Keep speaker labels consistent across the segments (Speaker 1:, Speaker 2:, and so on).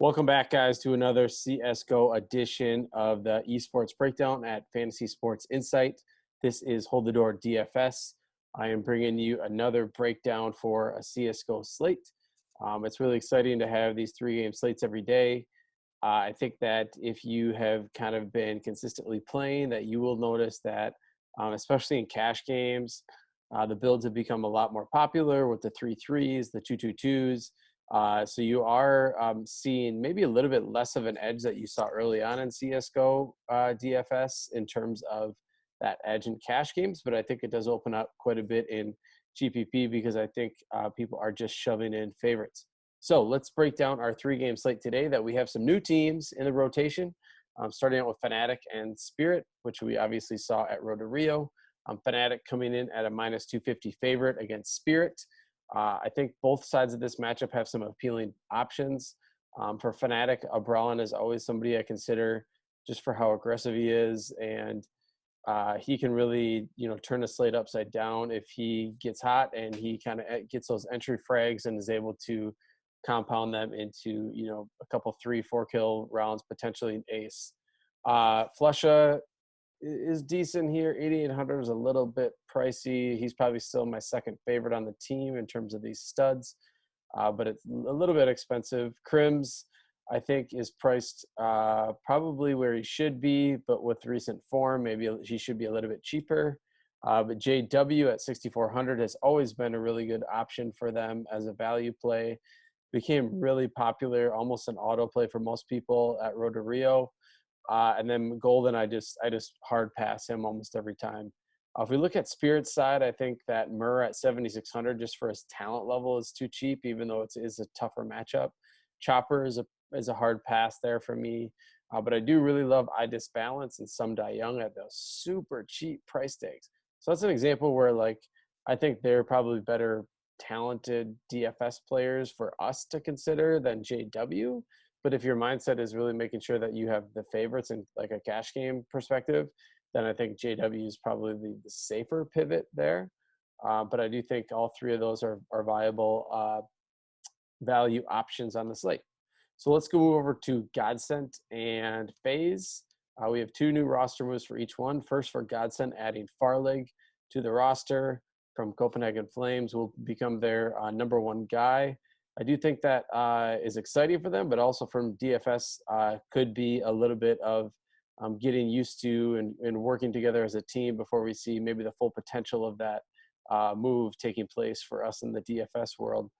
Speaker 1: Welcome back, guys, to another CSGO edition of the Esports Breakdown at Fantasy Sports Insight. This is Hold the Door DFS. I am bringing you another breakdown for a CSGO slate. It's really exciting to have these three-game slates every day. I think that if you have kind of been consistently playing, that you will notice that, especially in cash games, the builds have become a lot more popular with the 3-3s, the 2-2-2s. So you are seeing maybe a little bit less of an edge that you saw early on in CSGO DFS in terms of that edge in cash games, but I think it does open up quite a bit in GPP because I think people are just shoving in favorites. So let's break down our three-game slate today that we have some new teams in the rotation, starting out with Fnatic and Spirit, which we obviously saw at Road to Rio. Fnatic coming in at a minus 250 favorite against Spirit. I think both sides of this matchup have some appealing options. For Fnatic, Abralin is always somebody I consider just for how aggressive he is, and he can really, turn the slate upside down if he gets hot and he kind of gets those entry frags and is able to compound them into, a couple 3-4 kill rounds, potentially an ace. Flusha is decent here. 8,800 is a little bit pricey. He's probably still my second favorite on the team in terms of these studs, but it's a little bit expensive. Crims, I think, is priced probably where he should be, but with recent form, maybe he should be a little bit cheaper. But JW at 6,400 has always been a really good option for them as a value play. Became really popular, almost an auto play for most people at Road to Rio. And then Golden, I just hard pass him almost every time. If we look at Spirit's side, I think that Murr at 7,600 just for his talent level is too cheap, even though it is a tougher matchup. Chopper is a hard pass there for me. But I do really love iDisbalance and Some Die Young at those super cheap price tags. So that's an example where, I think they're probably better talented DFS players for us to consider than JW. But if your mindset is really making sure that you have the favorites in like a cash game perspective, then I think JW is probably the safer pivot there. But I do think all three of those are viable value options on the slate. So let's go over to Godsent and FaZe. We have two new roster moves for each one. First, for Godsent, adding Farlig to the roster from Copenhagen Flames will become their number one guy. I do think that is exciting for them, but also from DFS could be a little bit of getting used to and working together as a team before we see maybe the full potential of that move taking place for us in the DFS world.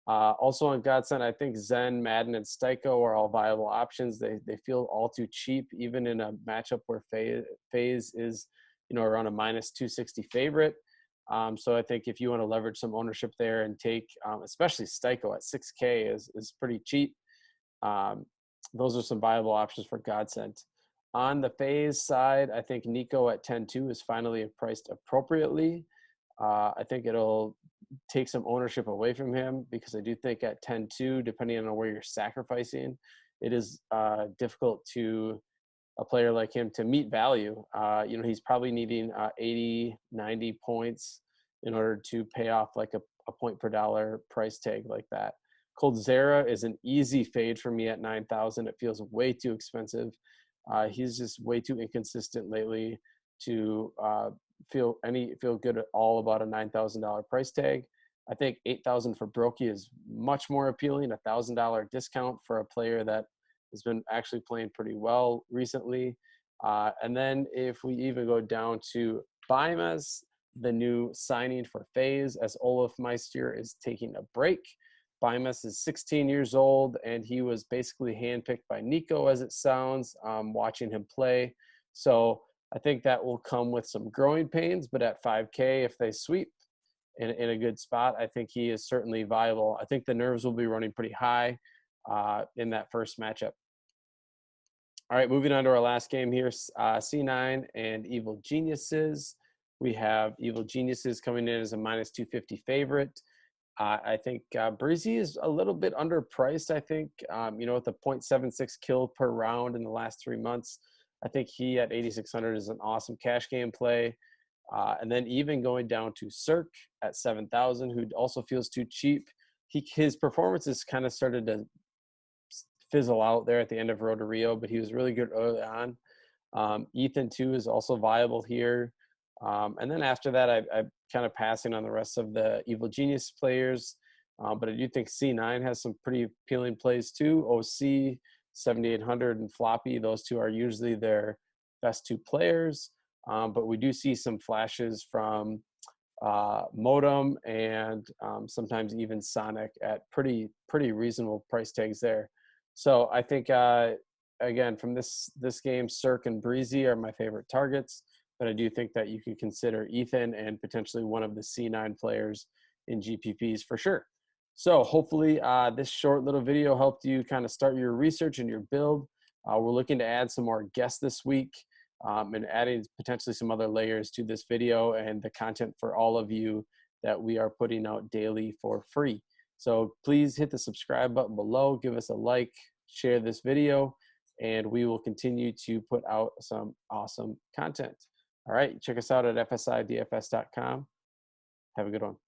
Speaker 1: Also on Godsent, I think Zen, Madden, and Styko are all viable options. They feel all too cheap, even in a matchup where FaZe is, around a minus 260 favorite. So I think if you want to leverage some ownership there and take, especially Styko at 6K is pretty cheap. Those are some viable options for Godsent. On the FaZe side, I think Nico at 10.2 is finally priced appropriately. I think it'll take some ownership away from him because I do think at 10.2, depending on where you're sacrificing, it is difficult to a player like him to meet value. He's probably needing 80, 90 points in order to pay off like a point per dollar price tag like that. Coldzera is an easy fade for me at 9,000. It feels way too expensive. He's just way too inconsistent lately to feel good at all about a $9,000 price tag. I think 8,000 for Brokey is much more appealing. $1,000 discount for a player that has been actually playing pretty well recently. And then if we even go down to Bimas, the new signing for FaZe, as Olaf Meister is taking a break. Bimas is 16 years old, and he was basically handpicked by Nico, as it sounds, watching him play. So I think that will come with some growing pains, but at 5K, if they sweep in a good spot, I think he is certainly viable. I think the nerves will be running pretty high in that first matchup. All right, moving on to our last game here, C9 and Evil Geniuses. We have Evil Geniuses coming in as a minus 250 favorite. I think Breezy is a little bit underpriced, I think, with a 0.76 kill per round in the last 3 months. I think he at 8,600 is an awesome cash game play. And then even going down to Cirque at 7,000, who also feels too cheap. His performance has kind of started to fizzle out there at the end of Road to Rio, but he was really good early on. Ethan too is also viable here. And then after that, I'm kind of passing on the rest of the Evil Genius players. But I do think C9 has some pretty appealing plays too. OC, 7,800 and Floppy, those two are usually their best two players. But we do see some flashes from Modem and sometimes even Sonic at pretty reasonable price tags there. So I think again from this game, Cirque and Breezy are my favorite targets, but I do think that you could consider Ethan and potentially one of the C9 players in GPPs for sure. So hopefully this short little video helped you kind of start your research and your build. We're looking to add some more guests this week. And adding potentially some other layers to this video and the content for all of you that we are putting out daily for free. So please hit the subscribe button below, give us a like, share this video, and we will continue to put out some awesome content. All right, check us out at fsidfs.com. Have a good one.